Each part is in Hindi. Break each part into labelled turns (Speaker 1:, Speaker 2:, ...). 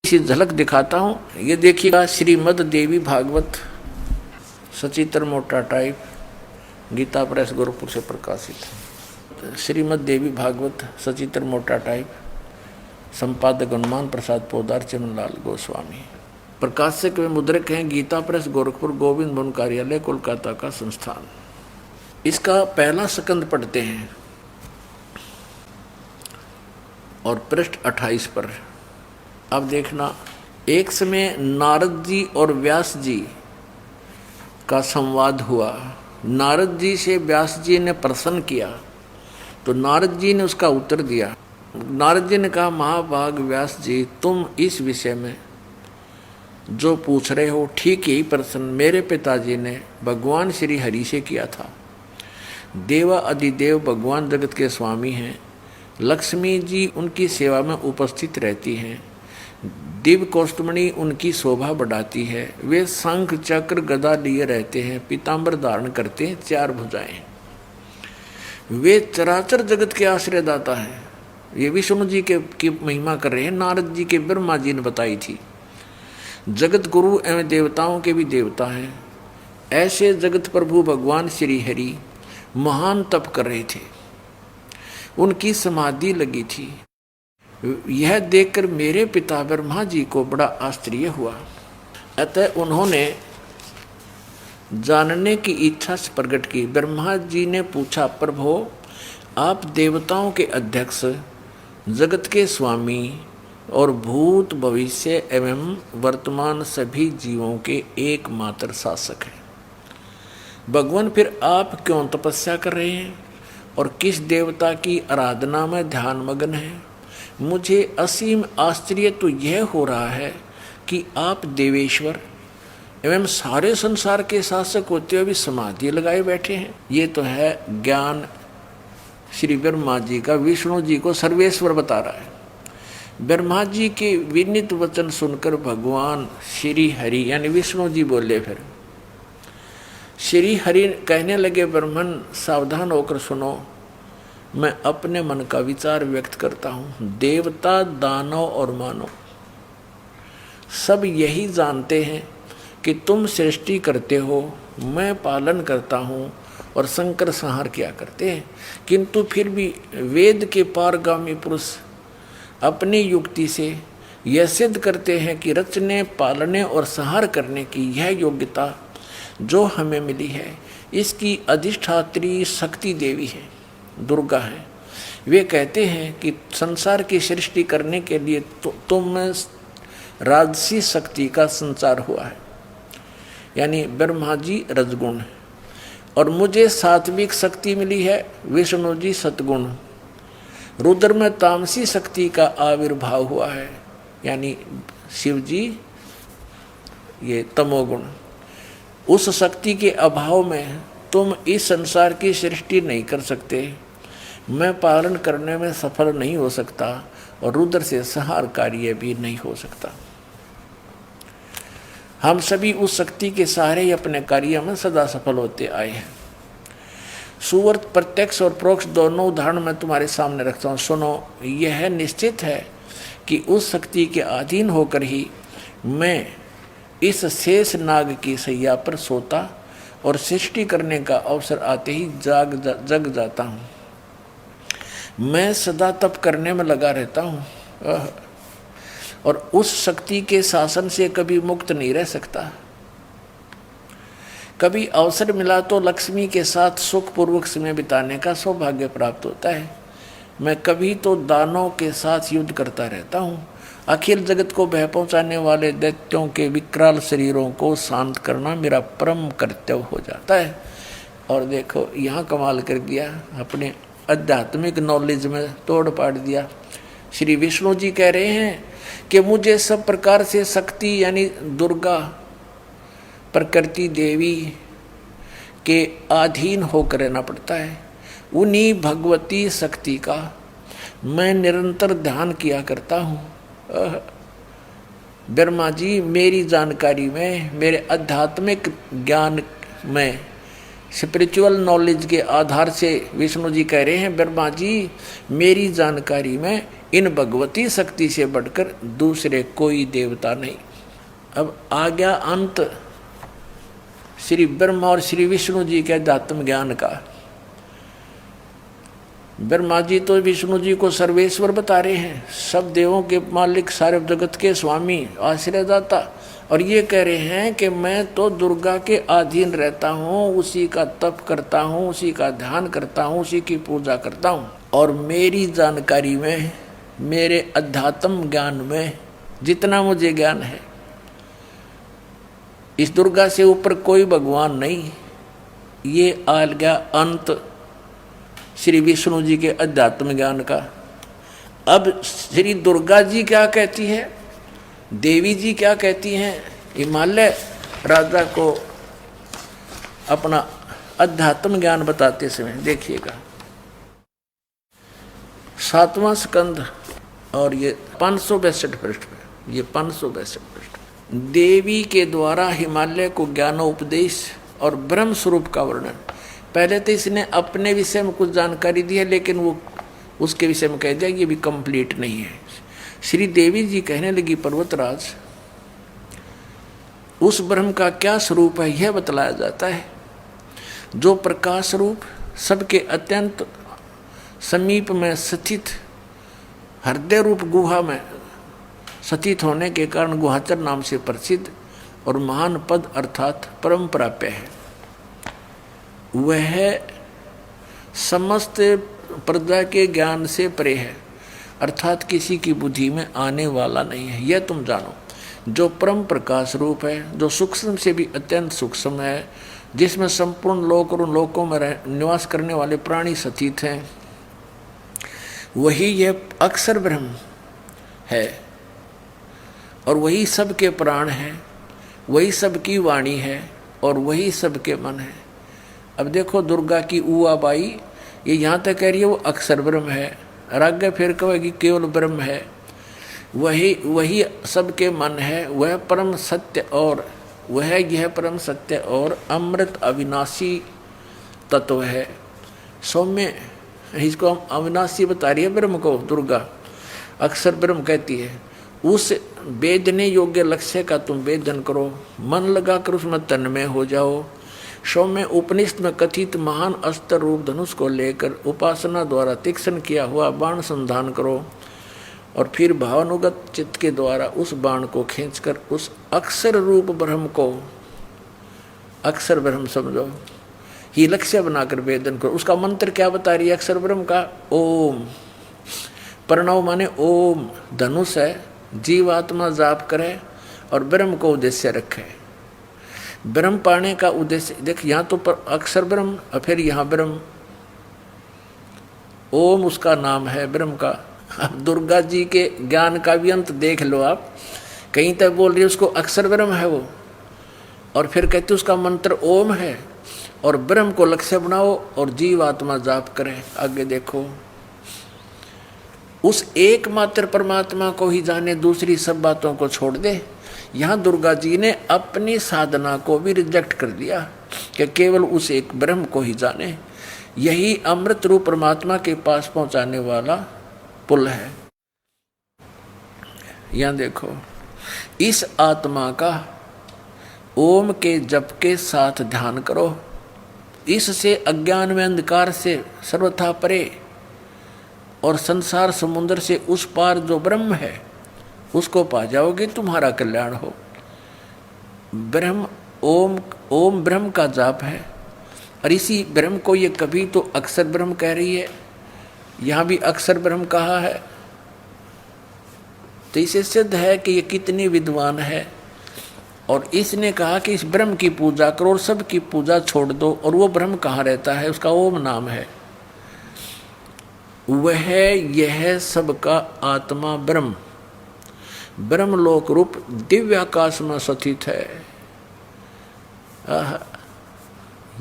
Speaker 1: इसी झलक दिखाता हूँ। ये देखिएगा, श्रीमद देवी भागवत सचित्र मोटा टाइप, गीता प्रेस गोरखपुर से प्रकाशित। श्रीमद देवी भागवत सचित्र मोटा टाइप, संपादक हनुमान प्रसाद पोदार, चमनलाल गोस्वामी। प्रकाशक व मुद्रक हैं गीता प्रेस गोरखपुर, गोविंद भवन कार्यालय, कोलकाता का संस्थान। इसका पहला स्कंद पढ़ते हैं और पृष्ठ 28 पर। अब देखना, एक समय नारद जी और व्यास जी का संवाद हुआ। नारद जी से व्यास जी ने प्रश्न किया तो नारद जी ने उसका उत्तर दिया। नारद जी ने कहा, महाभाग व्यास जी, तुम इस विषय में जो पूछ रहे हो ठीक यही प्रश्न मेरे पिताजी ने भगवान श्री हरि से किया था। देवा अधिदेव भगवान जगत के स्वामी हैं। लक्ष्मी जी उनकी सेवा में उपस्थित रहती हैं। दिव्य कौस्तुमणि उनकी शोभा बढ़ाती है। वे शंख चक्र गदा लिए रहते हैं, पीताम्बर धारण करते हैं, 4 भुजाएं। वे चराचर जगत के आश्रयदाता हैं। ये विष्णु जी की महिमा कर रहे हैं। नारद जी के ब्रह्मा जी ने बताई थी। जगत गुरु एवं देवताओं के भी देवता हैं। ऐसे जगत प्रभु भगवान श्री हरि महान तप कर रहे थे। उनकी समाधि लगी थी। यह देखकर मेरे पिता ब्रह्मा जी को बड़ा आश्चर्य हुआ। अतः उन्होंने जानने की इच्छा प्रकट की। ब्रह्मा जी ने पूछा, प्रभो, आप देवताओं के अध्यक्ष, जगत के स्वामी और भूत भविष्य एवं वर्तमान सभी जीवों के एकमात्र शासक हैं। भगवान, फिर आप क्यों तपस्या कर रहे हैं और किस देवता की आराधना में ध्यान मग्न हैं? मुझे असीम आश्चर्य तो यह हो रहा है कि आप देवेश्वर एवं सारे संसार के शासक होते हुए भी समाधि लगाए बैठे हैं। ये तो है ज्ञान श्री ब्रह्मा जी का विष्णु जी को सर्वेश्वर बता रहा है। ब्रह्मा जी के विनीत वचन सुनकर भगवान श्री हरि यानी विष्णु जी बोले। फिर श्री हरि कहने लगे, ब्रह्मन सावधान होकर सुनो, मैं अपने मन का विचार व्यक्त करता हूँ। देवता, दानव और मानव सब यही जानते हैं कि तुम सृष्टि करते हो, मैं पालन करता हूँ और संकर संहार किया करते हैं। किंतु फिर भी वेद के पारगामी पुरुष अपनी युक्ति से यह सिद्ध करते हैं कि रचने, पालने और संहार करने की यह योग्यता जो हमें मिली है, इसकी अधिष्ठात्री शक्ति देवी है, दुर्गा है। वे कहते हैं कि संसार की सृष्टि करने के लिए तुम में राजसी शक्ति का संचार हुआ है, यानी ब्रह्मा जी रजगुण और मुझे सात्विक शक्ति मिली है, विष्णु जी सतगुण। रुद्र में तामसी शक्ति का आविर्भाव हुआ है, यानी शिव जी ये तमोगुण। उस शक्ति के अभाव में तुम इस संसार की सृष्टि नहीं कर सकते, मैं पालन करने में सफल नहीं हो सकता और रुद्र से संहार कार्य भी नहीं हो सकता। हम सभी उस शक्ति के सहारे ही अपने कार्य में सदा सफल होते आए हैं। सुवर्त प्रत्यक्ष और परोक्ष दोनों उदाहरण मैं तुम्हारे सामने रखता हूँ, सुनो। यह निश्चित है कि उस शक्ति के अधीन होकर ही मैं इस शेष नाग की सैया पर सोता और सृष्टि करने का अवसर आते ही जग जाता हूँ। मैं सदा तप करने में लगा रहता हूँ और उस शक्ति के शासन से कभी मुक्त नहीं रह सकता। कभी अवसर मिला तो लक्ष्मी के साथ सुखपूर्वक समय बिताने का सौभाग्य प्राप्त होता है। मैं कभी तो दानों के साथ युद्ध करता रहता हूँ। अखिल जगत को भय पहुँचाने वाले दैत्यों के विकराल शरीरों को शांत करना मेरा परम कर्तव्य हो जाता है। और देखो, यहाँ कमाल कर दिया, अपने आध्यात्मिक नॉलेज में तोड़ पाड़ दिया। श्री विष्णु जी कह रहे हैं कि मुझे सब प्रकार से शक्ति यानी दुर्गा प्रकृति देवी के अधीन होकर रहना पड़ता है। उन्हीं भगवती शक्ति का मैं निरंतर ध्यान किया करता हूँ। ब्रह्मा जी मेरी जानकारी में, मेरे आध्यात्मिक ज्ञान में स्पिरिचुअल नॉलेज के आधार से विष्णु जी कह रहे हैं, ब्रह्मा जी मेरी जानकारी में इन भगवती शक्ति से बढ़कर दूसरे कोई देवता नहीं। अब आ गया अंत श्री ब्रह्मा और श्री विष्णु जी के अध्यात्म ज्ञान का। ब्रह्मा जी तो विष्णु जी को सर्वेश्वर बता रहे हैं, सब देवों के मालिक, सारे जगत के स्वामी, आश्रयदाता, और ये कह रहे हैं कि मैं तो दुर्गा के अधीन रहता हूँ, उसी का तप करता हूँ, उसी का ध्यान करता हूँ, उसी की पूजा करता हूँ, और मेरी जानकारी में, मेरे अध्यात्म ज्ञान में जितना मुझे ज्ञान है, इस दुर्गा से ऊपर कोई भगवान नहीं। ये आ गया अंत श्री विष्णु जी के अध्यात्म ज्ञान का। अब श्री दुर्गा जी क्या कहती है, देवी जी क्या कहती हैं, हिमालय राजा को अपना अध्यात्म ज्ञान बताते समय देखिएगा। 7वां स्कंद और ये 562 पृष्ठ पे, ये 562 पृष्ठ। देवी के द्वारा हिमालय को ज्ञानोपदेश और ब्रह्म स्वरूप का वर्णन। पहले तो इसने अपने विषय में कुछ जानकारी दी है, लेकिन वो उसके विषय में कह दिया ये भी कंप्लीट नहीं है। श्री देवी जी कहने लगी, पर्वतराज उस ब्रह्म का क्या स्वरूप है यह बतलाया जाता है, जो प्रकाश रूप सबके अत्यंत समीप में स्थित हृदय रूप गुहा में स्थित होने के कारण गुहाचर नाम से प्रसिद्ध और महान पद अर्थात परम प्राप्य है। वह समस्त प्रजा के ज्ञान से परे है, अर्थात किसी की बुद्धि में आने वाला नहीं है। यह तुम जानो, जो परम प्रकाश रूप है, जो सूक्ष्म से भी अत्यंत सूक्ष्म है, जिसमें संपूर्ण लोक और उन लोकों में निवास करने वाले प्राणी स्थित हैं, वही यह अक्षर ब्रह्म है, और वही सबके प्राण है, वही सबकी वाणी है, और वही सबके मन है। अब देखो दुर्गा की उआ बाई ये यहाँ तक कह रही है वो अक्षर ब्रह्म है, आगे फिर कहेगी केवल ब्रह्म है, वही सबके मन है, वह परम सत्य, और वह यह परम सत्य और अमृत अविनाशी तत्व है। सौम्य इसको हम अविनाशी बता रही है ब्रह्म को, दुर्गा अक्षर ब्रह्म कहती है। उस वेदने योग्य लक्ष्य का तुम वेदन करो, मन लगाकर उसमें तन्मय हो जाओ। सौम्य उपनिषद में कथित महान अस्त्र रूप धनुष को लेकर उपासना द्वारा तीक्ष्ण किया हुआ बाण संधान करो, और फिर भावानुगत चित्त के द्वारा उस बाण को खींचकर उस अक्षर रूप ब्रह्म को, अक्षर ब्रह्म समझो, ही लक्ष्य बनाकर वेदन करो। उसका मंत्र क्या बता रही है अक्षर ब्रह्म का, ओम। प्रणव माने ओम, धनुष है, जीवात्मा जाप करे और ब्रह्म को उद्देश्य रखे। ब्रह्म पाने का उद्देश्य देख, यहाँ तो अक्षर ब्रह्म और फिर यहाँ ब्रह्म, ओम उसका नाम है ब्रह्म का। अब दुर्गा जी के ज्ञान का भी अंत देख लो आप, कहीं तक बोल रही है उसको अक्षर ब्रह्म है वो, और फिर कहते उसका मंत्र ओम है, और ब्रह्म को लक्ष्य बनाओ और जीव आत्मा जाप करें। आगे देखो, उस एकमात्र परमात्मा को ही जाने, दूसरी सब बातों को छोड़ दे। यहाँ दुर्गा जी ने अपनी साधना को भी रिजेक्ट कर दिया कि केवल उस एक ब्रह्म को ही जाने, यही अमृत रूप परमात्मा के पास पहुंचाने वाला पुल है। यहाँ देखो, इस आत्मा का ओम के जप के साथ ध्यान करो, इससे अज्ञान में अंधकार से सर्वथा परे और संसार समुद्र से उस पार जो ब्रह्म है उसको पा जाओगे, तुम्हारा कल्याण हो। ब्रह्म ओम, ओम ब्रह्म का जाप है, और इसी ब्रह्म को ये कभी तो अक्षर ब्रह्म कह रही है, यहाँ भी अक्षर ब्रह्म कहा है। तो इसे सिद्ध है कि ये कितनी विद्वान है, और इसने कहा कि इस ब्रह्म की पूजा करो और सबकी पूजा छोड़ दो। और वो ब्रह्म कहाँ रहता है, उसका ओम नाम है, वह यह सबका आत्मा ब्रह्म ब्रह्मलोक रूप दिव्य आकाश में स्थित है।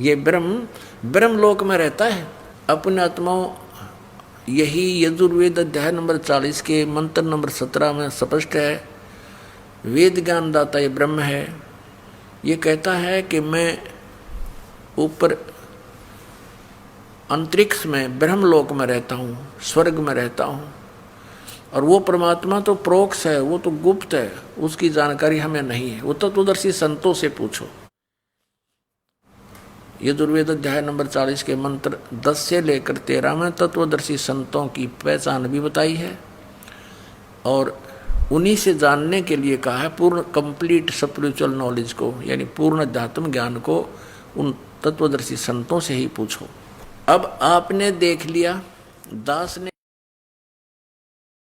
Speaker 1: ये ब्रह्म ब्रह्मलोक में रहता है अपने आत्माओं। यही यजुर्वेद अध्याय नंबर 40 के मंत्र नंबर 17 में स्पष्ट है। वेद ज्ञान दाता ये ब्रह्म है। ये कहता है कि मैं ऊपर अंतरिक्ष में ब्रह्मलोक में रहता हूँ, स्वर्ग में रहता हूँ, और वो परमात्मा तो प्रोक्ष है, वो तो गुप्त है, उसकी जानकारी हमें नहीं है। वो तत्वदर्शी संतों से पूछो। यजुर्वेद अध्याय नंबर 40 के मंत्र 10 से लेकर 13 में तत्वदर्शी संतों की पहचान भी बताई है, और उन्हीं से जानने के लिए कहा है पूर्ण कंप्लीट स्पिरिचुअल नॉलेज को, यानी पूर्ण अध्यात्म ज्ञान को उन तत्वदर्शी संतों से ही पूछो। अब आपने देख लिया, दास ने